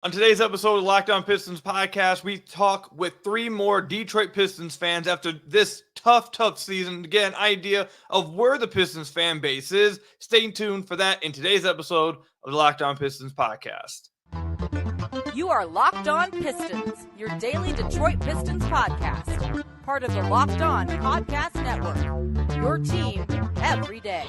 On today's episode of Locked On Pistons podcast, we talk with three more Detroit Pistons fans after this tough season to get an idea of where the Pistons fan base is. Stay tuned for that in today's episode of the Locked On Pistons podcast. You are Locked On Pistons, your daily Detroit Pistons podcast. Part of the Locked On Podcast Network. Your team every day.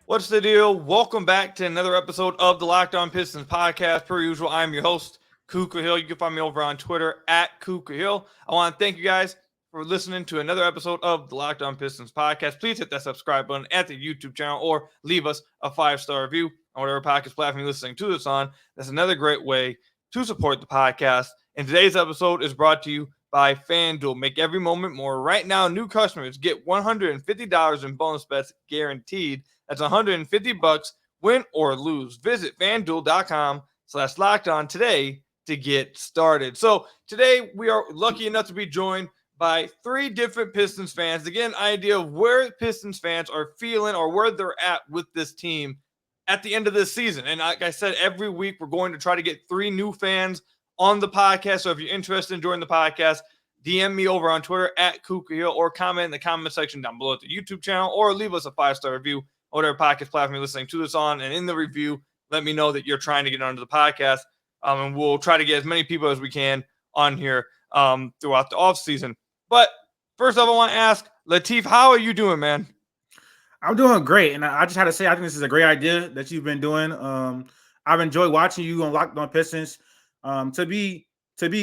What's the deal? Welcome back to another episode of the Locked On Pistons podcast. Per usual, I'm your host, Kuka Hill. You can find me over on Twitter at Kuka Hill. I want to thank you guys for listening to another episode of the Locked On Pistons podcast. Please hit that subscribe button at the YouTube channel or leave us a 5-star review on whatever podcast platform you're listening to this on. That's another great way to support the podcast. And today's episode is brought to you by FanDuel. Make every moment more. Right now, new customers get $150 in bonus bets guaranteed. That's $150 win or lose. Visit FanDuel.com/lockedon today to get started. So today we are lucky enough to be joined by three different Pistons fans to get an idea of where Pistons fans are feeling or where they're at with this team at the end of this season. And like I said, every week we're going to try to get three new fans on the podcast. So if you're interested in joining the podcast, DM me over on Twitter at Kuka Hill or comment in the comment section down below at the YouTube channel or leave us a 5-star review on whatever podcast platform you're listening to this on. And in the review, let me know that you're trying to get onto the podcast. And we'll try to get as many people as we can on here throughout the offseason. But first off, I want to ask, Latif, how are you doing, man? I'm doing great. And I just had to say, I think this is a great idea that you've been doing. I've enjoyed watching you on Locked On Pistons. To be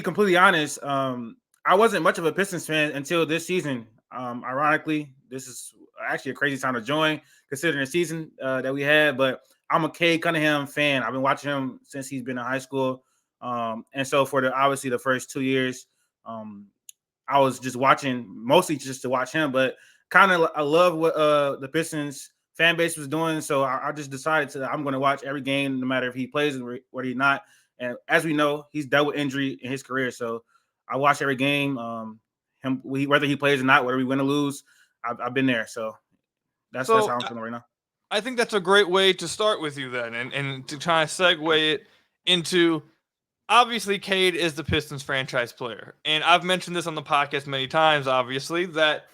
completely honest, I wasn't much of a Pistons fan until this season. Ironically, this is actually a crazy time to join, considering the season that we had. But I'm a Cade Cunningham fan. I've been watching him since he's been in high school. And so for obviously the first 2 years, I was just watching mostly just to watch him. But kind of I love what the Pistons fan base was doing. So I just decided I'm going to watch every game, no matter if he plays or he's not. And as we know, he's dealt with injury in his career. So I watch every game, whether he plays or not, whether we win or lose, I've been there. So that's how I'm feeling right now. I think that's a great way to start with you then, and to try to segue it into, obviously, Cade is the Pistons franchise player. And I've mentioned this on the podcast many times, obviously, that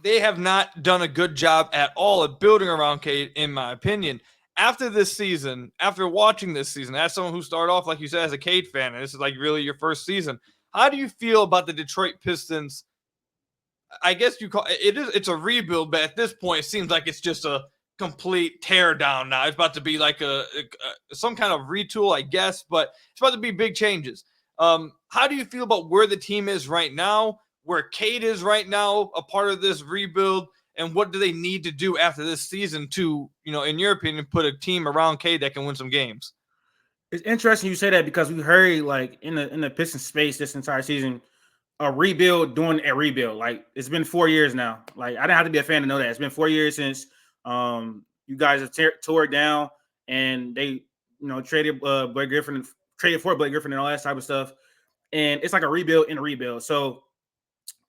they have not done a good job at all at building around Cade, in my opinion. After this season, after watching this season, as someone who started off, like you said, as a Cade fan, and this is like really your first season, how do you feel about the Detroit Pistons? I guess you call it's a rebuild, but at this point, it seems like it's just a complete tear down now. It's about to be like some kind of retool, I guess, but it's about to be big changes. How do you feel about where the team is right now, where Cade is right now, a part of this rebuild, and what do they need to do after this season to, in your opinion, put a team around Cade that can win some games? It's interesting you say that because we heard like in the Pistons space this entire season, a rebuild doing a rebuild. Like it's been 4 years now. Like I didn't have to be a fan to know that. It's been 4 years since you guys have tore it down and they traded Blake Griffin, traded for Blake Griffin and all that type of stuff. And it's like a rebuild in a rebuild. So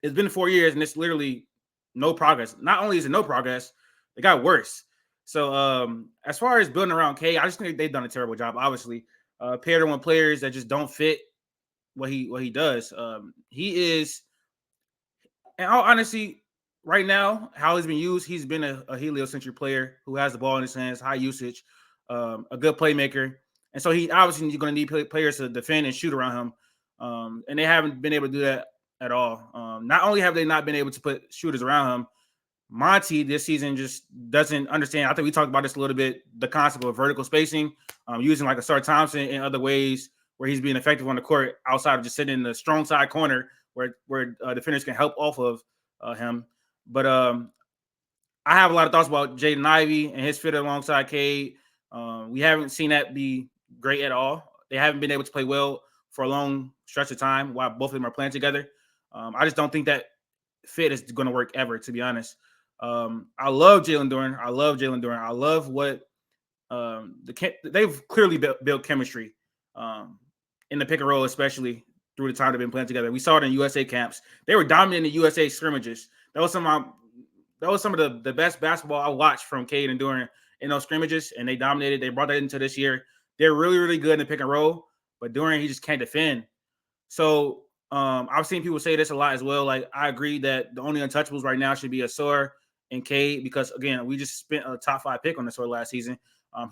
it's been 4 years and it's literally no progress. Not only is it no progress, it got worse. So as far as building around Cade, I just think they've done a terrible job. Obviously, paired him with players that just don't fit what he does. He is, in all honesty, right now, how he's been used, he's been a heliocentric player who has the ball in his hands, high usage, a good playmaker. And so he obviously going to need players to defend and shoot around him. And they haven't been able to do that at all. Not only have they not been able to put shooters around him, Monty this season just doesn't understand. I think we talked about this a little bit, the concept of vertical spacing, using like a Star Thompson in other ways where he's being effective on the court outside of just sitting in the strong side corner where defenders can help off of him. But I have a lot of thoughts about Jaden Ivey and his fit alongside Cade. We haven't seen that be great at all. They haven't been able to play well for a long stretch of time while both of them are playing together. I just don't think that fit is going to work ever, to be honest. I love Jalen Duren. I love what they've clearly built chemistry in the pick and roll, especially through the time they've been playing together. We saw it in USA camps. They were dominating the USA scrimmages. That was some of some of the best basketball I watched from Cade and Durant in those scrimmages, and they dominated. They brought that into this year. They're really, really good in the pick and roll, but Durant, he just can't defend. So I've seen people say this a lot as well. Like, I agree that the only untouchables right now should be Asor and Cade because, again, we just spent a top 5 pick on Asor last season.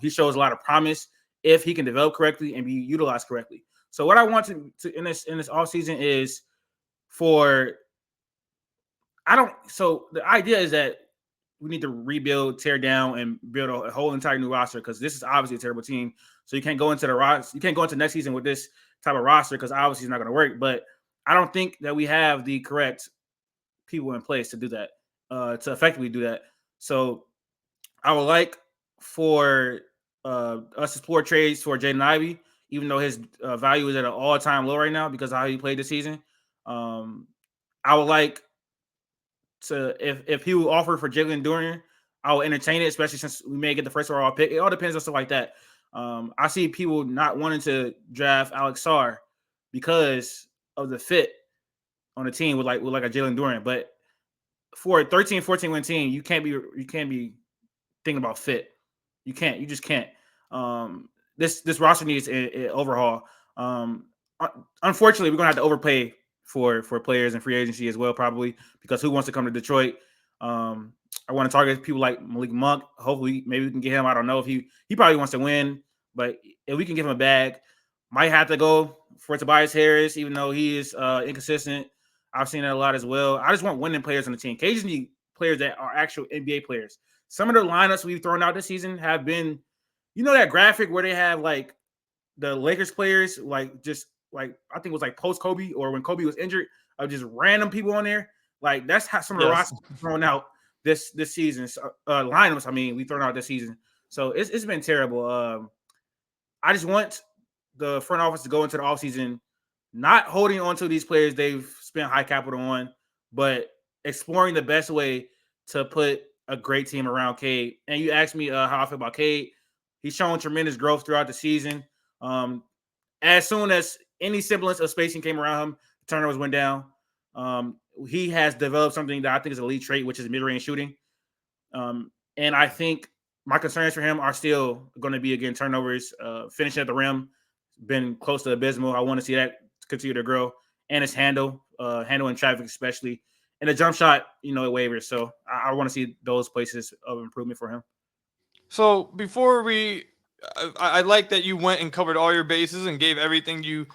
He shows a lot of promise if he can develop correctly and be utilized correctly. So what I want to in this offseason is so the idea is that we need to rebuild, tear down, and build a whole entire new roster because this is obviously a terrible team. So you can't go into next season with this type of roster because obviously it's not going to work. But I don't think that we have the correct people in place to do that, to effectively do that. So I would like for us to explore trades for Jaden Ivey, even though his value is at an all-time low right now because of how he played this season. I would like to, if he will offer for Jalen Durant, I will entertain it, especially since we may get the first overall pick. It all depends on stuff like that. I see people not wanting to draft Alex Sarr because of the fit on the team with like a Jalen Durant. But for a 13-14 win team, you can't be thinking about fit. You just can't. This roster needs an overhaul. Unfortunately, we're gonna have to overpay for players and free agency as well, probably, because who wants to come to Detroit? I want to target people like Malik Monk. Hopefully, maybe we can get him. I don't know if he probably wants to win, but if we can give him a bag, might have to go for Tobias Harris, even though he is inconsistent. I've seen that a lot as well. I just want winning players on the team. Cajuns need players that are actual NBA players. Some of the lineups we've thrown out this season have been, that graphic where they have like the Lakers players, like just like I think it was like post Kobe or when Kobe was injured, of just random people on there. Like that's how some of the rosters thrown out this season. Lineups, we thrown out this season. So it's been terrible. I just want the front office to go into the offseason not holding on to these players they've spent high capital on, but exploring the best way to put a great team around Cade. And you asked me how I feel about Cade. He's shown tremendous growth throughout the season. As soon as any semblance of spacing came around him, the turnovers went down. He has developed something that I think is an elite trait, which is mid-range shooting. And I think my concerns for him are still going to be, again, turnovers, finishing at the rim, been close to abysmal. I want to see that continue to grow. And his handling traffic especially. And the jump shot, it wavers. So I want to see those places of improvement for him. So before I like that you went and covered all your bases and gave everything you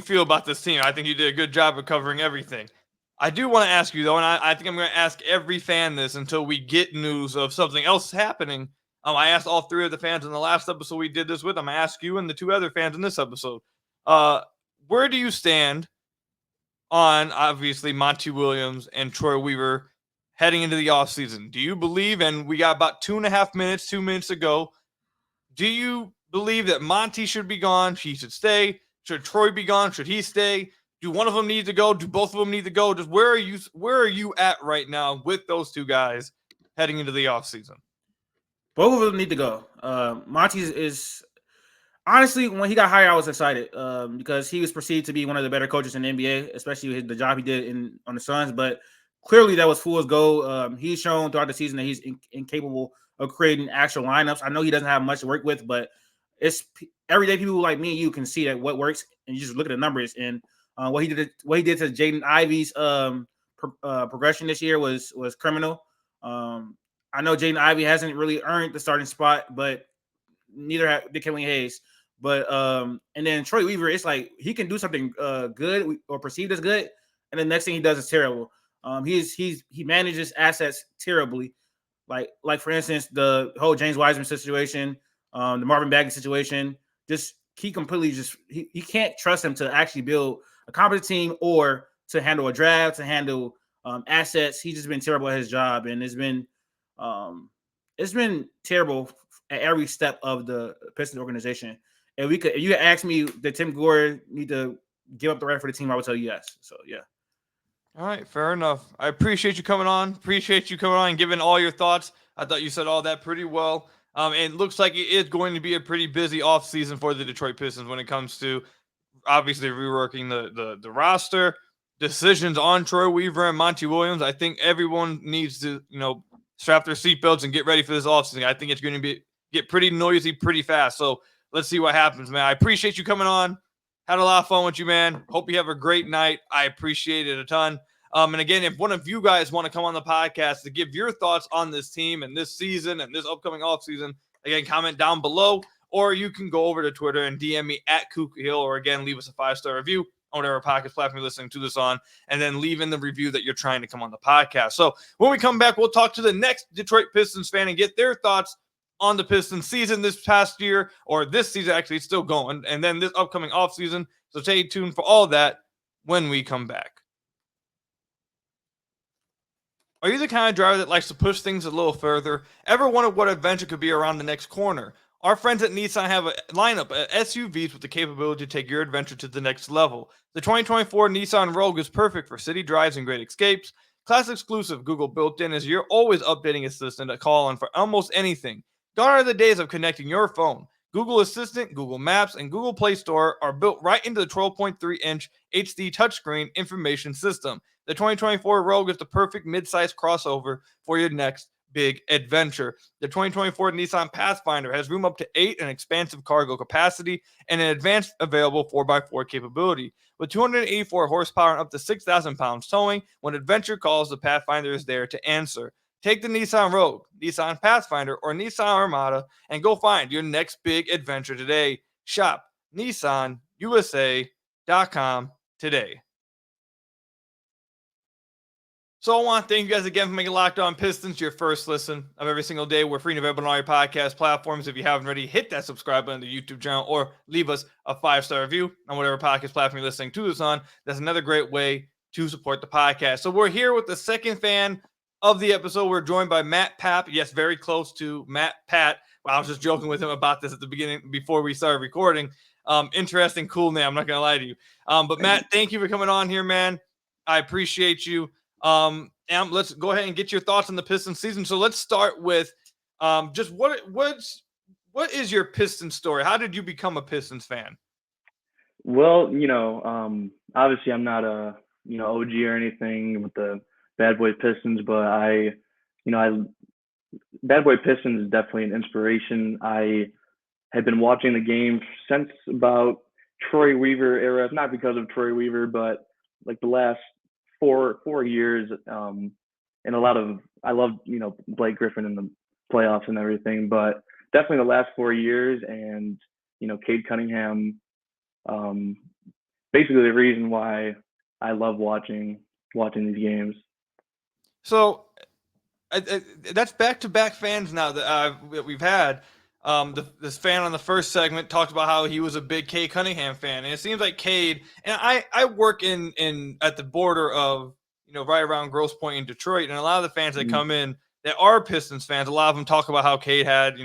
feel about this team. I think you did a good job of covering everything. I do want to ask you, though, and I think I'm going to ask every fan this until we get news of something else happening. I asked all 3 of the fans in the last episode we did this with. I'm going to ask you and the 2 other fans in this episode. Where do you stand on, obviously, Monty Williams and Troy Weaver heading into the offseason? Do you believe, and we got about 2 minutes to go, do you believe that Monty should be gone? He should stay? Should Troy be gone? Should he stay? Do one of them need to go? Do both of them need to go? Just where are you at right now with those 2 guys heading into the offseason? Both of them need to go. Monty is honestly, when he got hired, I was excited because he was perceived to be one of the better coaches in the NBA, especially the job he did on the Suns. But clearly, that was fool's gold. He's shown throughout the season that he's incapable of creating actual lineups. I know he doesn't have much to work with, but it's everyday people like me and you can see that what works, and you just look at the numbers. And what he did to Jaden Ivey's progression this year was criminal. I know Jaden Ivey hasn't really earned the starting spot, but neither did Killian Hayes. But and then Troy Weaver, it's like he can do something good or perceived as good, and the next thing he does is terrible. He manages assets terribly. Like for instance, the whole James Wiseman situation, the Marvin Bagley situation, he can't trust him to actually build a competent team or to handle a draft, to handle assets. He's just been terrible at his job, and it's been terrible at every step of the Pistons organization. And if you ask me, did Tim Gore need to give up the right for the team, I would tell you yes. So yeah. All right, fair enough. I appreciate you coming on. And giving all your thoughts. I thought you said all that pretty well. And it looks like it is going to be a pretty busy offseason for the Detroit Pistons when it comes to obviously reworking the roster, decisions on Troy Weaver and Monty Williams. I think everyone needs to, strap their seatbelts and get ready for this offseason. I think it's going to get pretty noisy pretty fast. So let's see what happens, man. I appreciate you coming on. Had a lot of fun with you, man. Hope you have a great night. I appreciate it a ton. And again, if one of you guys want to come on the podcast to give your thoughts on this team and this season and this upcoming offseason, again, comment down below, or you can go over to Twitter and DM me at Kuka Hill, or again, leave us a 5-star review on whatever podcast platform you're listening to this on, and then leave in the review that you're trying to come on the podcast. So when we come back, we'll talk to the next Detroit Pistons fan and get their thoughts on the Pistons season this past year, or this season, actually, it's still going, and then this upcoming offseason. So stay tuned for all that when we come back. Are you the kind of driver that likes to push things a little further? Ever wondered what adventure could be around the next corner? Our friends at Nissan have a lineup of SUVs with the capability to take your adventure to the next level. The 2024 Nissan Rogue is perfect for city drives and great escapes. Class exclusive Google built-in is your always updating assistant to call on for almost anything. Gone are the days of connecting your phone. Google Assistant, Google Maps, and Google Play Store are built right into the 12.3-inch HD touchscreen information system. The 2024 Rogue is the perfect mid-size crossover for your next big adventure. The 2024 Nissan Pathfinder has room up to 8 and expansive cargo capacity and an advanced available 4x4 capability. With 284 horsepower and up to 6,000 pounds towing, when adventure calls, the Pathfinder is there to answer. Take the Nissan Rogue, Nissan Pathfinder, or Nissan Armada and go find your next big adventure today. Shop NissanUSA.com today. So I want to thank you guys again for making Locked On Pistons your first listen of every single day. We're free and available on all your podcast platforms. If you haven't already, hit that subscribe button to the YouTube channel or leave us a 5-star review on whatever podcast platform you're listening to this on. That's another great way to support the podcast. So we're here with the second fan of the episode. We're joined by Matt Papp. Yes, very close to Matt Pat. Well, I was just joking with him about this at the beginning before we started recording. Interesting, cool name. I'm not going to lie to you. But Matt, thank you for coming on here, man. I appreciate you. And let's go ahead and get your thoughts on the Pistons season. So let's start with just what is your Pistons story? How did you become a Pistons fan? Well, obviously I'm not a, OG or anything with the Bad Boy Pistons, but Bad Boy Pistons is definitely an inspiration. I had been watching the game since about Troy Weaver era, not because of Troy Weaver, but like the last four years, and I love Blake Griffin in the playoffs and everything, but definitely the last 4 years, and Cade Cunningham, basically the reason why I love watching these games. So that's back-to-back fans now that we've had. This fan on the first segment talked about how he was a big Cade Cunningham fan, and it seems like Cade, and I work in at the border of right around Grosse Pointe in Detroit, and a lot of the fans that come in that are Pistons fans, a lot of them talk about how Cade had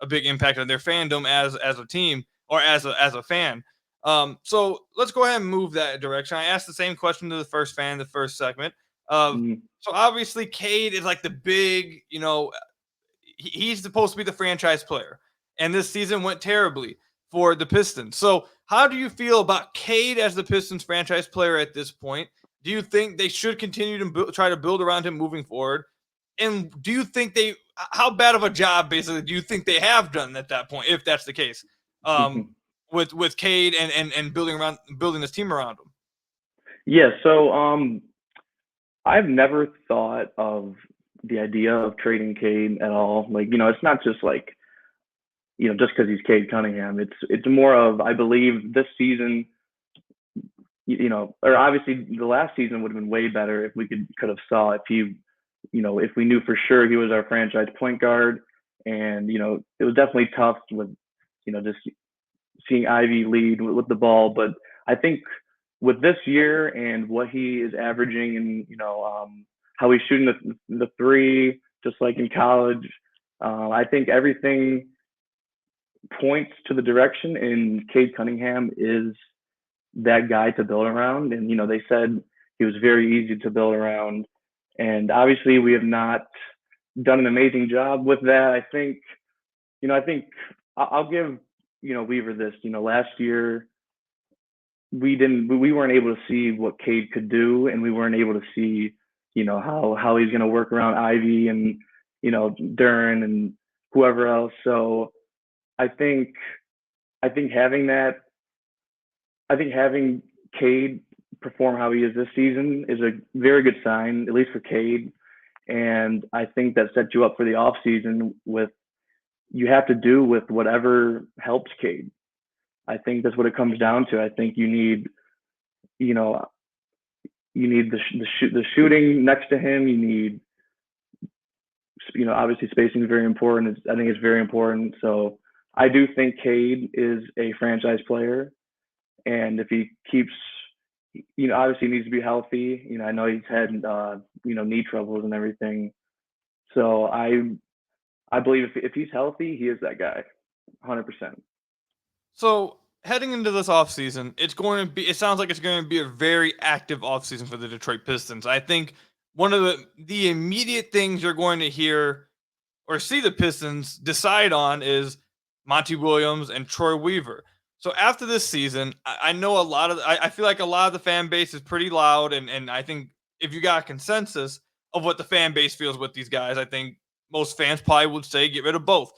a big impact on their fandom as a team or as a fan. So let's go ahead and move that direction. I asked the same question to the first fan in the first segment. So obviously Cade is like the big, he's supposed to be the franchise player, and this season went terribly for the Pistons. So how do you feel about Cade as the Pistons franchise player at this point? Do you think they should continue to try to build around him moving forward? And do you think how bad of a job basically do you think they have done at that point, if that's the case, with Cade and building this team around him? Yeah. So, I've never thought of the idea of trading Cade at all. Like, it's not just like, just because he's Cade Cunningham. It's more of, I believe this season, or obviously the last season would have been way better if we could have saw if he, if we knew for sure he was our franchise point guard. And, it was definitely tough with, just seeing Ivy lead with the ball. But I think with this year and what he is averaging and, how he's shooting the three, just like in college, I think everything points to the direction, and Cade Cunningham is that guy to build around. And, they said he was very easy to build around. And obviously we have not done an amazing job with that. I think I'll give, Weaver this, last year, we weren't able to see what Cade could do, and we weren't able to see, how he's going to work around Ivy and, Duran and whoever else. So I think having Cade perform how he is this season is a very good sign, at least for Cade. And I think that sets you up for the off season with, you have to do with whatever helps Cade. I think that's what it comes down to. I think you need the shooting next to him. You need, obviously spacing is very important. I think it's very important. So I do think Cade is a franchise player, and if he keeps, obviously he needs to be healthy. I know he's had knee troubles and everything. So I believe if he's healthy, he is that guy, 100%. So heading into this offseason, it sounds like it's going to be a very active offseason for the Detroit Pistons. I think one of the immediate things you're going to hear or see the Pistons decide on is Monty Williams and Troy Weaver. So after this season, I know I feel like a lot of the fan base is pretty loud, and I think if you got a consensus of what the fan base feels with these guys, I think most fans probably would say get rid of both.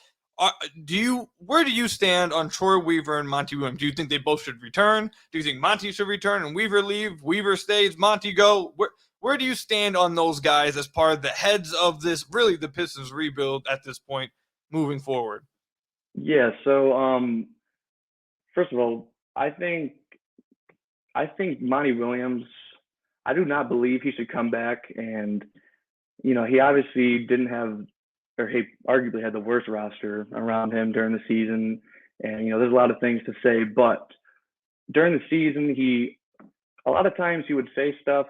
Where do you stand on Troy Weaver and Monty Williams? Do you think they both should return? Do you think Monty should return and Weaver leave? Weaver stays, Monty go? Where do you stand on those guys as part of the heads of this, really the Pistons rebuild at this point moving forward? Yeah. So first of all, I think Monty Williams, I do not believe he should come back. And he obviously didn't have, or he arguably had the worst roster around him during the season. And, there's a lot of things to say, but during the season, a lot of times he would say stuff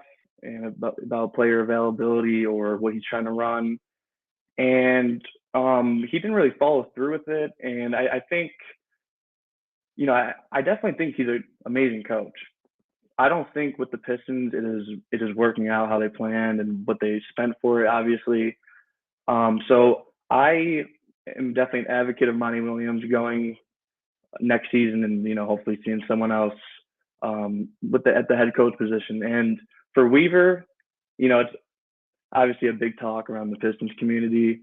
about player availability or what he's trying to run. And he didn't really follow through with it. And I think, I definitely think he's an amazing coach. I don't think with the Pistons it is working out how they planned and what they spent for it, obviously. So I am definitely an advocate of Monty Williams going next season and, hopefully seeing someone else at the head coach position. And for Weaver, it's obviously a big talk around the Pistons community.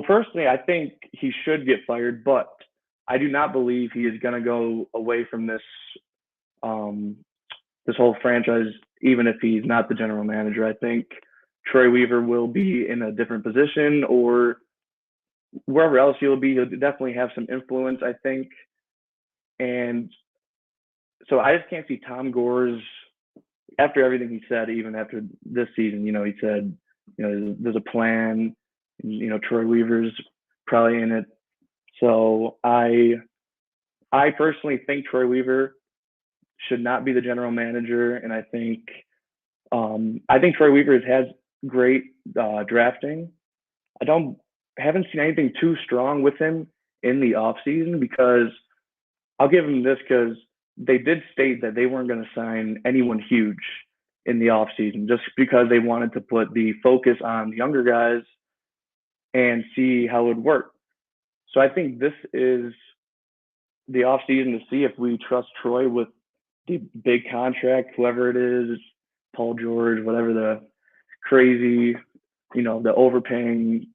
Personally, I think he should get fired, but I do not believe he is going to go away from this whole franchise, even if he's not the general manager. I think Troy Weaver will be in a different position, or wherever else he'll be, he'll definitely have some influence, I think. And so I just can't see Tom Gore's, after everything he said, even after this season, he said, there's a plan, Troy Weaver's probably in it. So I personally think Troy Weaver should not be the general manager. And I think Troy Weaver has great drafting. I haven't seen anything too strong with him in the offseason, because I'll give him this, because they did state that they weren't going to sign anyone huge in the offseason, just because they wanted to put the focus on the younger guys and see how it would work. So I think this is the offseason to see if we trust Troy with the big contract, whoever it is, Paul George, whatever the crazy, the overpaying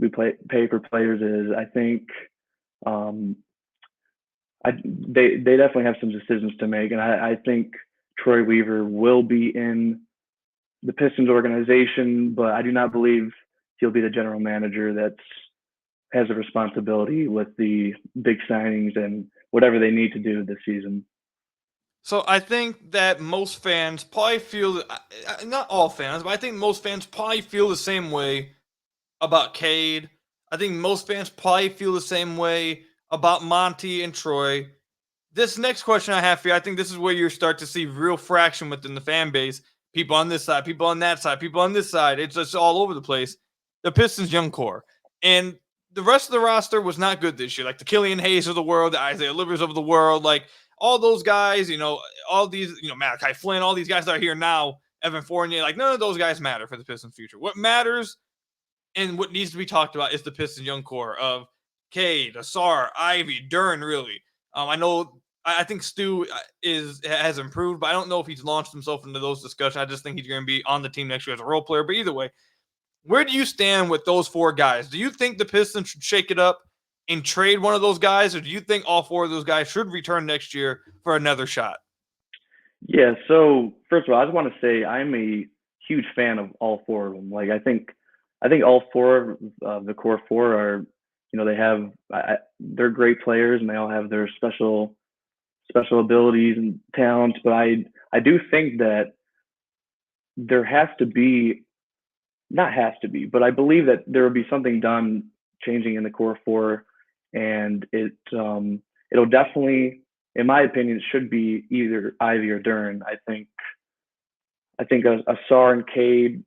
we pay for players is. I think they definitely have some decisions to make, and I think Troy Weaver will be in the Pistons organization, but I do not believe he'll be the general manager that has a responsibility with the big signings and whatever they need to do this season. So I think that most fans probably feel, not all fans, but I think most fans probably feel the same way about Cade. I think most fans probably feel the same way about Monty and Troy. This next question I have for you, I think this is where you start to see real fraction within the fan base. People on this side, people on that side, people on this side. It's just all over the place. The Pistons' young core. And the rest of the roster was not good this year. Like the Killian Hayes of the world, the Isaiah Livers of the world, like all those guys, all these, Malachi Flynn, all these guys that are here now, Evan Fournier, like none of those guys matter for the Pistons' future. What matters and what needs to be talked about is the Pistons' young core of Cade, Asar, Ivy, Duran, really. I know I think Stu has improved, but I don't know if he's launched himself into those discussions. I just think he's going to be on the team next year as a role player. But either way, where do you stand with those 4 guys? Do you think the Pistons should shake it up and trade one of those guys, or do you think all 4 of those guys should return next year for another shot? Yeah, so first of all, I just want to say I'm a huge fan of all 4 of them. Like I think all 4 of the core 4 are, they're great players and they all have their special abilities and talents. But I do think that there has to be, not has to be, but I believe that there will be something done changing in the core 4, and it'll definitely, in my opinion, it should be either Ivy or Dern. I think a Sar and Cade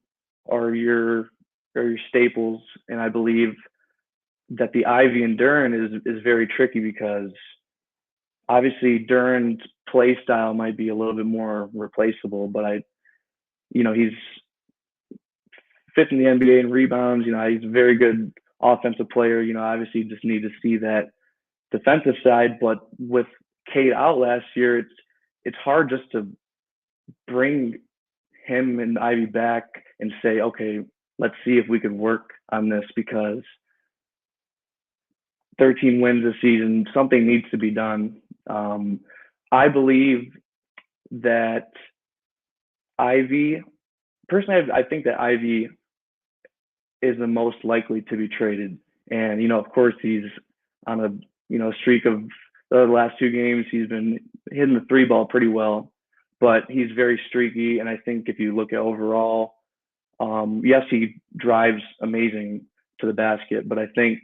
are your staples, and I believe that the Ivy and Dern is very tricky because obviously Dern's play style might be a little bit more replaceable, but he's 5th in the NBA in rebounds. He's a very good offensive player. Obviously you just need to see that defensive side, but with Cade out last year, it's hard just to bring him and Ivy back and say, okay, let's see if we can work on this, because 13 wins this season, something needs to be done. I believe that Ivy, personally, I think that Ivy is the most likely to be traded. And, of course, he's on a streak of the last 2 games. He's been hitting the 3 ball pretty well, but he's very streaky. And I think if you look at overall, yes, he drives amazing to the basket, but I think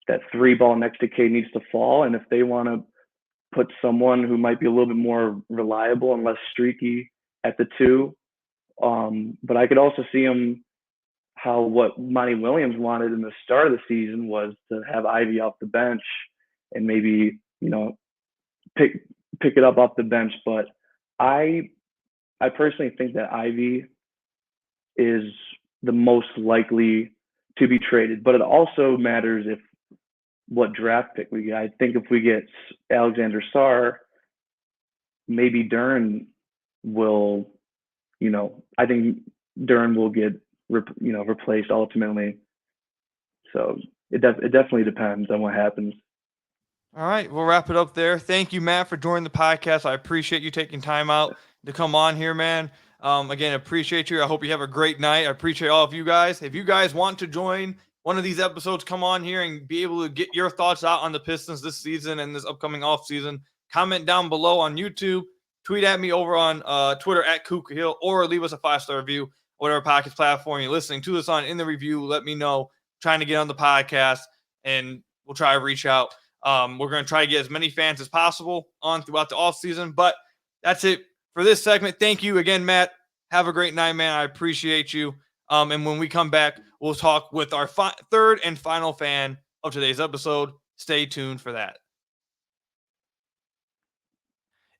that 3 ball next to Cade needs to fall. And if they want to put someone who might be a little bit more reliable and less streaky at the 2, but I could also see him what Monty Williams wanted in the start of the season was to have Ivy off the bench and maybe, pick it up off the bench. But I personally think that Ivy is the most likely to be traded, but it also matters what draft pick we get. I think if we get Alexander Sarr, maybe Dern will, I think Dern will get replaced ultimately. So it definitely depends on what happens. All right, we'll wrap it up there. Thank you, Matt, for joining the podcast. I appreciate you taking time out to come on here, man. Again, appreciate you. I hope you have a great night. I appreciate all of you guys. If you guys want to join one of these episodes, come on here and be able to get your thoughts out on the Pistons this season and this upcoming off season. Comment down below on YouTube. Tweet at me over on Twitter at Kuka or leave us a 5-star review, whatever podcast platform you're listening to this on. In the review, let me know. Trying to get on the podcast, and we'll try to reach out. We're going to try to get as many fans as possible on throughout the off season, but that's it for this segment. Thank you again, Matt. Have a great night, man. I appreciate you. And when we come back, we'll talk with our 3rd and final fan of today's episode. Stay tuned for that.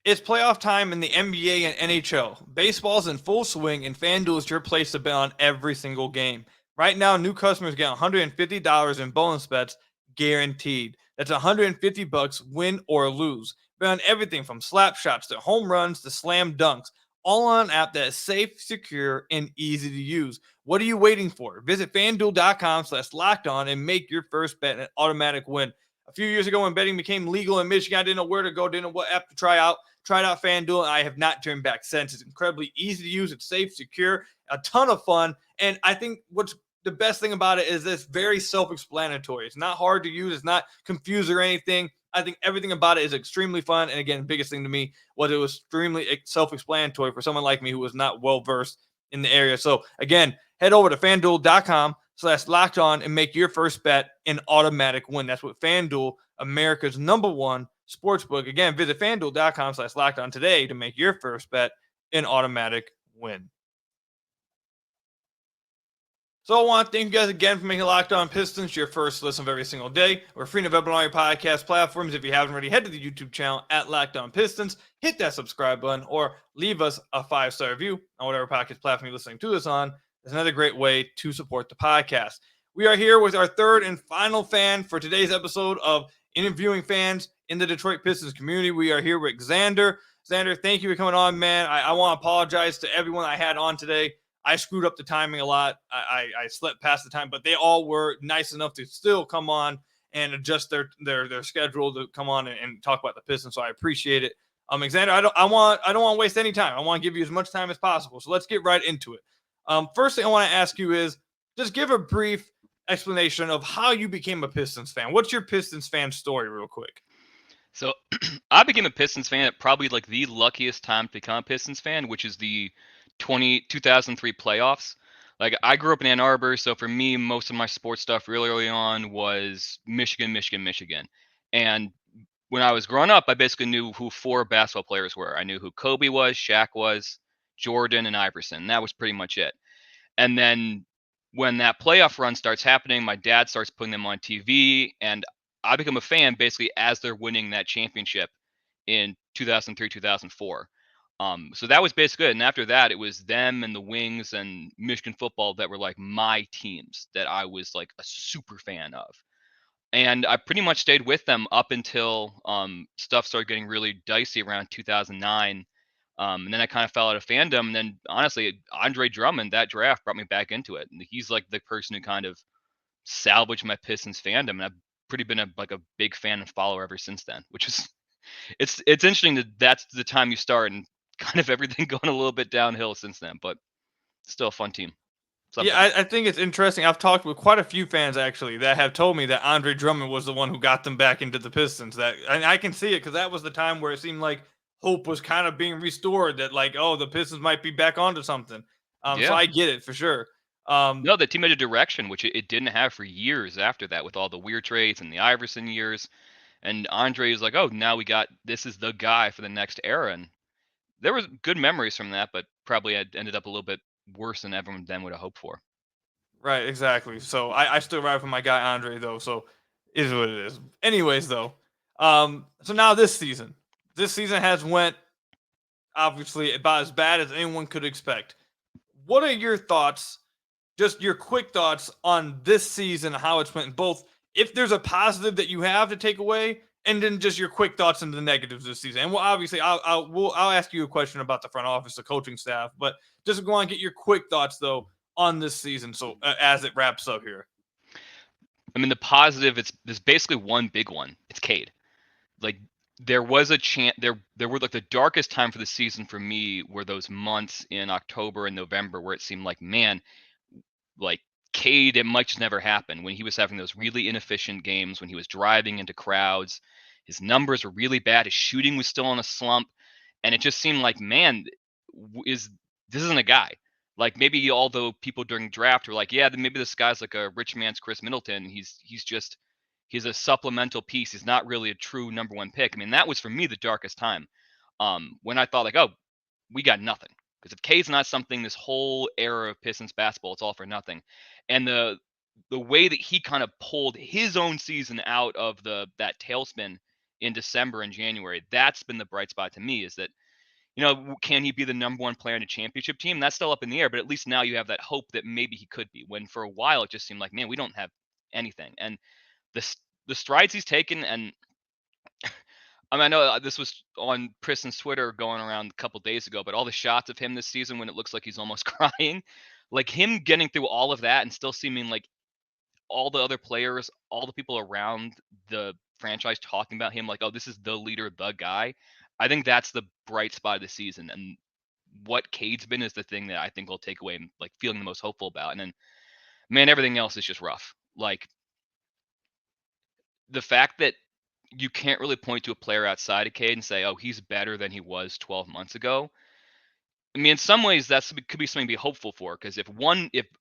It's playoff time in the NBA and NHL. Baseball's in full swing, and FanDuel is your place to bet on every single game. Right now, new customers get $150 in bonus bets guaranteed. That's $150 win or lose. Bet on everything from slap shots to home runs to slam dunks, all on an app that is safe, secure, and easy to use. What are you waiting for? Visit FanDuel.com/lockedon and make your first bet an automatic win. A few years ago when betting became legal in Michigan, I didn't know where to go, didn't know what app to try out. Tried out FanDuel, and I have not turned back since. It's incredibly easy to use. It's safe, secure, a ton of fun. And I think what's the best thing about it is it's very self-explanatory. It's not hard to use. It's not confusing or anything. I think everything about it is extremely fun. And again, the biggest thing to me was it was extremely self-explanatory for someone like me who was not well-versed in the area. So again, head over to FanDuel.com/lockedon and make your first bet an automatic win. That's what FanDuel, America's #1 sportsbook. Again, visit FanDuel.com/lockedon today to make your first bet an automatic win. So I want to thank you guys again for making Locked On Pistons your first listen of every single day. We're free and available on all your podcast platforms. If you haven't already, head to the YouTube channel at Locked On Pistons, hit that subscribe button, or leave us a 5-star review on whatever podcast platform you're listening to this on. It's another great way to support the podcast. We are here with our 3rd and final fan for today's episode of interviewing fans in the Detroit Pistons community. We are here with Xander. Xander, thank you for coming on, man. I want to apologize to everyone I had on today. I screwed up the timing a lot. I slept past the time, but they all were nice enough to still come on and adjust their schedule to come on and talk about the Pistons. So I appreciate it. Xander, I don't want to waste any time. I want to give you as much time as possible. So let's get right into it. First thing I want to ask you is just give a brief explanation of how you became a Pistons fan. What's your Pistons fan story, real quick? So I became a Pistons fan at probably like the luckiest time to become a Pistons fan, which is the 2003 playoffs. Like, I grew up in Ann Arbor, so for me, most of my sports stuff really early on was Michigan. And when I was growing up, I basically knew who 4 basketball players were. I knew who Kobe was, Shaq was, Jordan, and Iverson. That was pretty much it. And then when that playoff run starts happening, my dad starts putting them on TV, and I become a fan basically as they're winning that championship in 2003, 2004. So that was basically it. And after that, it was them and the Wings and Michigan football that were like my teams that I was like a super fan of. And I pretty much stayed with them up until stuff started getting really dicey around 2009. And then I kind of fell out of fandom. And then honestly, Andre Drummond, that draft brought me back into it. And he's like the person who kind of salvaged my Pistons fandom. And I've pretty been a big fan and follower ever since then, which is, it's interesting that that's the time you start and kind of everything going a little bit downhill since then, but still a fun team. Sometimes. Yeah, I think it's interesting. I've talked with quite a few fans actually that have told me that Andre Drummond was the one who got them back into the Pistons. And I can see it because that was the time where it seemed like hope was kind of being restored. That like, oh, the Pistons might be back onto something. So I get it for sure. No, the team had a direction which it didn't have for years after that, with all the weird trades and the Iverson years. And Andre is like, oh, now this is the guy for the next era. And there was good memories from that, but probably had ended up a little bit worse than everyone then would have hoped for. Right, exactly. So I still ride for my guy Andre though. So it is what it is. Anyways, though, so now this season has went obviously about as bad as anyone could expect. What are your thoughts? Just your quick thoughts on this season, how it's went. Both, if there's a positive that you have to take away, and then just your quick thoughts on the negatives this season. And well, obviously, I'll ask you a question about the front office, the coaching staff, but just go on and get your quick thoughts though on this season. So as it wraps up here, I mean, the positive, there's basically one big one. It's Cade. Like, there was a chance. There were like the darkest time for the season for me were those months in October and November where it seemed like, man, like Cade, it might just never happen. When he was having those really inefficient games, when he was driving into crowds, his numbers were really bad. His shooting was still in a slump, and it just seemed like, man, this isn't a guy. Like, maybe although people during draft were like, yeah, maybe this guy's like a rich man's Chris Middleton. He's a supplemental piece. He's not really a true number 1 pick. I mean, that was for me the darkest time. When I thought like, oh, we got nothing. Because if Cade's not something, this whole era of Pistons basketball, it's all for nothing. And the way that he kind of pulled his own season out of that tailspin in December and January, that's been the bright spot to me, is that, can he be the number 1 player in a championship team? That's still up in the air, but at least now you have that hope that maybe he could be, when for a while it just seemed like, man, we don't have anything. And the strides he's taken, and I mean, I know this was on Pistons Twitter going around a couple days ago, but all the shots of him this season when it looks like he's almost crying, like him getting through all of that and still seeming like all the other players, all the people around the franchise talking about him like, oh, this is the leader, the guy. I think that's the bright spot of the season. And what Cade's been is the thing that I think we'll take away and like feeling the most hopeful about. And then, man, everything else is just rough. Like, the fact that you can't really point to a player outside of Cade and say, oh, he's better than he was 12 months ago. I mean, in some ways, that could be something to be hopeful for, because if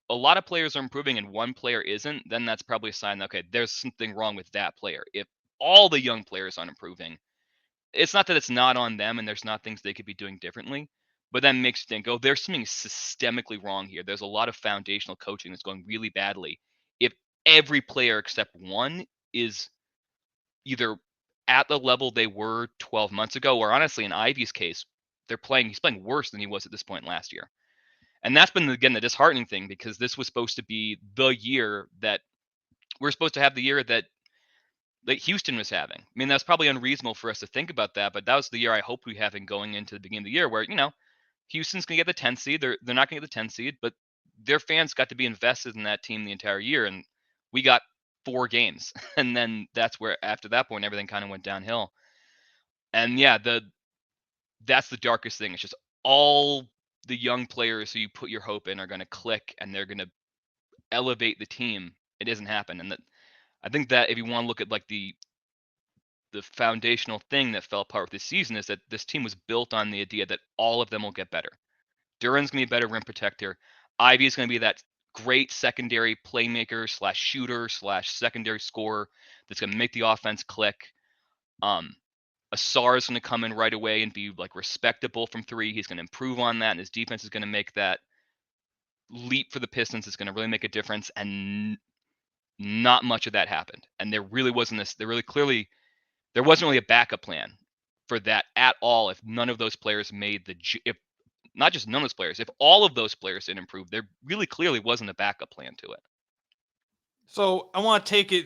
a lot of players are improving and one player isn't, then that's probably a sign that, okay, there's something wrong with that player. If all the young players aren't improving, it's not that it's not on them and there's not things they could be doing differently, but that makes you think, oh, there's something systemically wrong here. There's a lot of foundational coaching that's going really badly. If every player except one is either at the level they were 12 months ago, or honestly, in Ivy's case, he's playing worse than he was at this point last year. And that's been, again, the disheartening thing, because this was supposed to be the year that we're supposed to have, the year that that Houston was having. I mean, that's probably unreasonable for us to think about that, but that was the year I hoped we having going into the beginning of the year where, Houston's going to get the 10th seed. They're not going to get the 10th seed, but their fans got to be invested in that team the entire year. And we got 4 games. And then that's where, after that point, everything kind of went downhill. And yeah, that's the darkest thing. It's just all the young players who you put your hope in are going to click and they're going to elevate the team. It doesn't happen. And I think that if you want to look at like the foundational thing that fell apart with this season is that this team was built on the idea that all of them will get better. Duran's going to be a better rim protector. Ivy is going to be that great secondary playmaker / shooter / secondary scorer that's going to make the offense click. Asar is going to come in right away and be like respectable from 3. He's going to improve on that, and his defense is going to make that leap for the Pistons. It's going to really make a difference, and not much of that happened. And there really wasn't there wasn't really a backup plan for that at all. If none of those players if not just none of those players, if all of those players didn't improve, there really clearly wasn't a backup plan to it. So I want to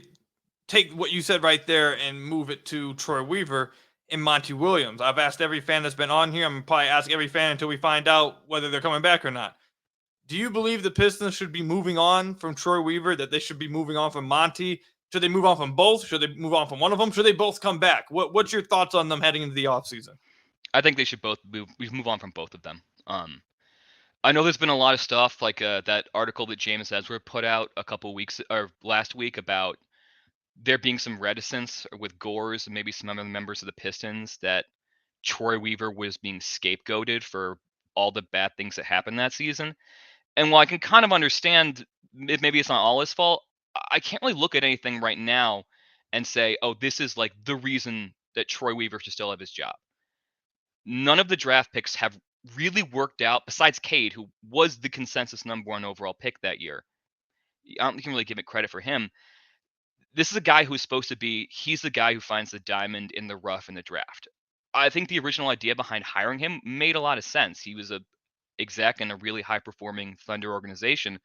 take what you said right there and move it to Troy Weaver and Monty Williams. I've asked every fan that's been on here. I'm going to probably ask every fan until we find out whether they're coming back or not. Do you believe the Pistons should be moving on from Troy Weaver, that they should be moving on from Monty? Should they move on from both? Should they move on from one of them? Should they both come back? What's your thoughts on them heading into the offseason? I think they should both move on from both of them. I know there's been a lot of stuff like that article that James Edgeworth put out a couple weeks or last week about there being some reticence with Gores and maybe some other members of the Pistons that Troy Weaver was being scapegoated for all the bad things that happened that season. And while I can kind of understand maybe it's not all his fault, I can't really look at anything right now and say, oh, this is like the reason that Troy Weaver should still have his job. None of the draft picks have really worked out besides Cade, who was the consensus #1 overall pick that year. I don't think you can really give it credit for him. This is a guy who's supposed to be, he's the guy who finds the diamond in the rough in the draft. I think the original idea behind hiring him made a lot of sense. He was a exec in a really high-performing Thunder organization.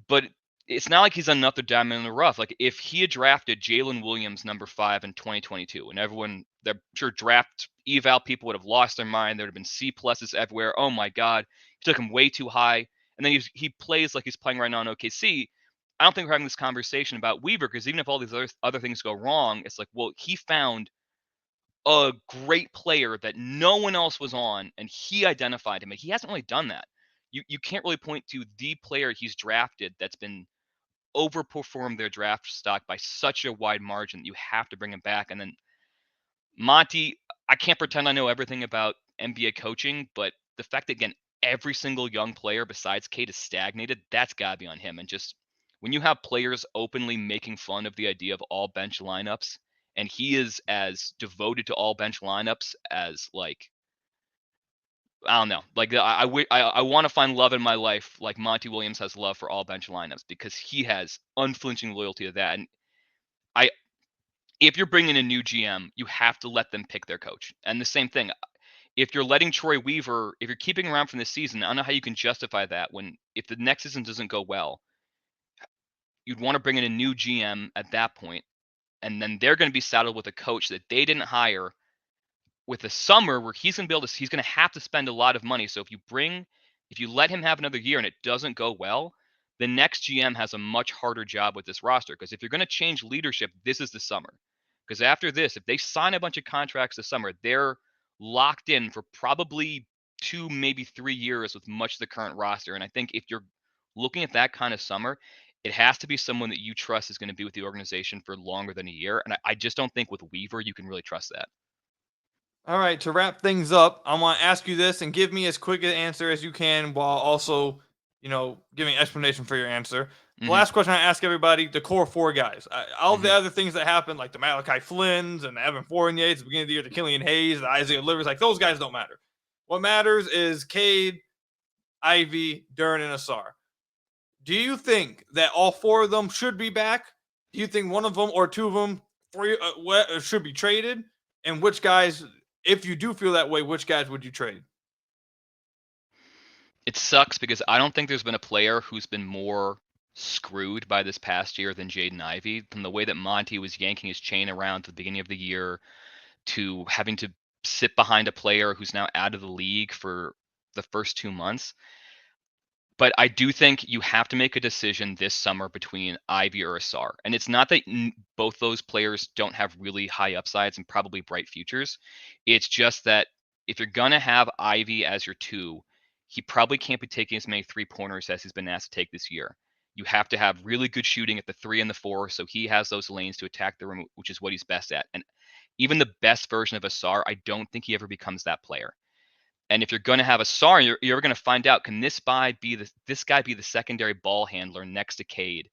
But it's not like he's another diamond in the rough. Like if he had drafted Jalen Williams #5 in 2022, and everyone, I'm sure draft eval people would have lost their mind. There would have been C+ everywhere. Oh my God, he took him way too high. And then he plays like he's playing right now in OKC. I don't think we're having this conversation about Weaver because even if all these other things go wrong, it's like, well, he found a great player that no one else was on, and he identified him. And he hasn't really done that. You can't really point to the player he's drafted that's been overperformed their draft stock by such a wide margin that you have to bring him back. And then Monty, I can't pretend I know everything about NBA coaching, but the fact that, again, every single young player besides Cade is stagnated, that's got to be on him. And just when you have players openly making fun of the idea of all bench lineups, and he is as devoted to all bench lineups as like, I don't know. Like I want to find love in my life like Monty Williams has love for all bench lineups because he has unflinching loyalty to that. And if you're bringing a new GM, you have to let them pick their coach. And the same thing, if you're letting Troy Weaver, if you're keeping around from this season, I don't know how you can justify that if the next season doesn't go well, you'd want to bring in a new GM at that point, and then they're going to be saddled with a coach that they didn't hire with the summer where he's going to have to spend a lot of money. So if you let him have another year and it doesn't go well, the next GM has a much harder job with this roster. Because if you're going to change leadership, this is the summer. Because after this, if they sign a bunch of contracts this summer, they're locked in for probably 2, maybe 3 years with much of the current roster. And I think if you're looking at that kind of summer, it has to be someone that you trust is going to be with the organization for longer than a year. And I just don't think with Weaver, you can really trust that. All right, to wrap things up, I want to ask you this and give me as quick an answer as you can while also, giving an explanation for your answer. The last question I ask everybody, the core 4 guys. All the other things that happened, like the Malachi Flynn's and the Evan Fournier at the beginning of the year, the Killian Hayes, the Isaiah Livers, like those guys don't matter. What matters is Cade, Ivy, Duran, and Asar. Do you think that all 4 of them should be back? Do you think one of them or 2 of them should be traded? And which guys, if you do feel that way, which guys would you trade? It sucks because I don't think there's been a player who's been more screwed by this past year than Jaden Ivey. From the way that Monty was yanking his chain around at the beginning of the year to having to sit behind a player who's now out of the league for the first 2 months. But I do think you have to make a decision this summer between Ivy or Asar. And it's not that both those players don't have really high upsides and probably bright futures. It's just that if you're going to have Ivy as your 2, he probably can't be taking as many 3-pointers as he's been asked to take this year. You have to have really good shooting at the 3 and the 4, so he has those lanes to attack the rim, which is what he's best at. And even the best version of Asar, I don't think he ever becomes that player. And if you're going to have Asar, you're going to find out, can this guy be the secondary ball handler next to Cade,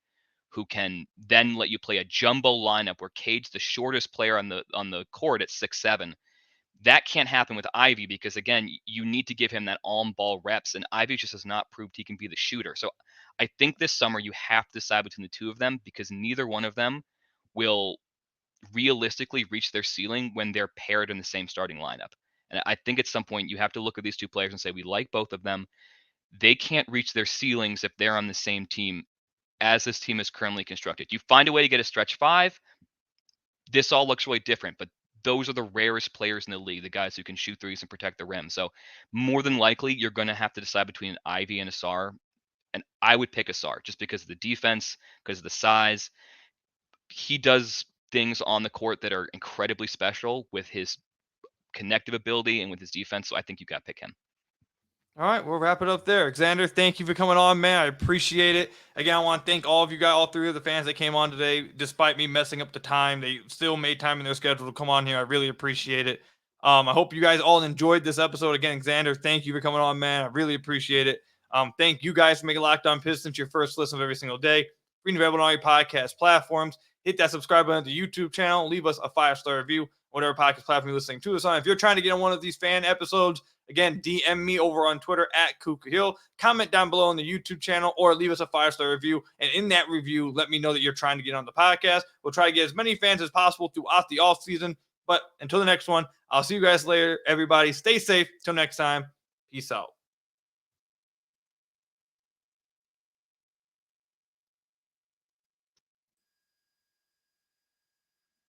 who can then let you play a jumbo lineup where Cade's the shortest player on the court at 6'7". That can't happen with Ivy because, again, you need to give him that on-ball reps, and Ivy just has not proved he can be the shooter. So I think this summer you have to decide between the two of them because neither one of them will realistically reach their ceiling when they're paired in the same starting lineup. And I think at some point you have to look at these two players and say, we like both of them. They can't reach their ceilings if they're on the same team as this team is currently constructed. You find a way to get a stretch 5, this all looks really different, but those are the rarest players in the league, the guys who can shoot threes and protect the rim. So more than likely, you're going to have to decide between Ivy and Asar. And I would pick Asar just because of the defense, because of the size. He does things on the court that are incredibly special with his connective ability and with his defense. So I think you got to pick him. All right, we'll wrap it up there. Xander, thank you for coming on, man. I appreciate it. Again, I want to thank all of you guys, all 3 of the fans that came on today. Despite me messing up the time, they still made time in their schedule to come on here. I really appreciate it. I hope you guys all enjoyed this episode. Again, Xander, thank you for coming on, man. I really appreciate it. Thank you guys for making Locked On Pistons your first listen of every single day. Free and available on all your podcast platforms. Hit that subscribe button to the YouTube channel. Leave us a 5-star review, whatever podcast platform you're listening to us on. If you're trying to get on one of these fan episodes, again, DM me over on Twitter at Kuka Hill. Comment down below on the YouTube channel or leave us a 5-star review. And in that review, let me know that you're trying to get on the podcast. We'll try to get as many fans as possible throughout the off season. But until the next one, I'll see you guys later. Everybody stay safe. Till next time. Peace out.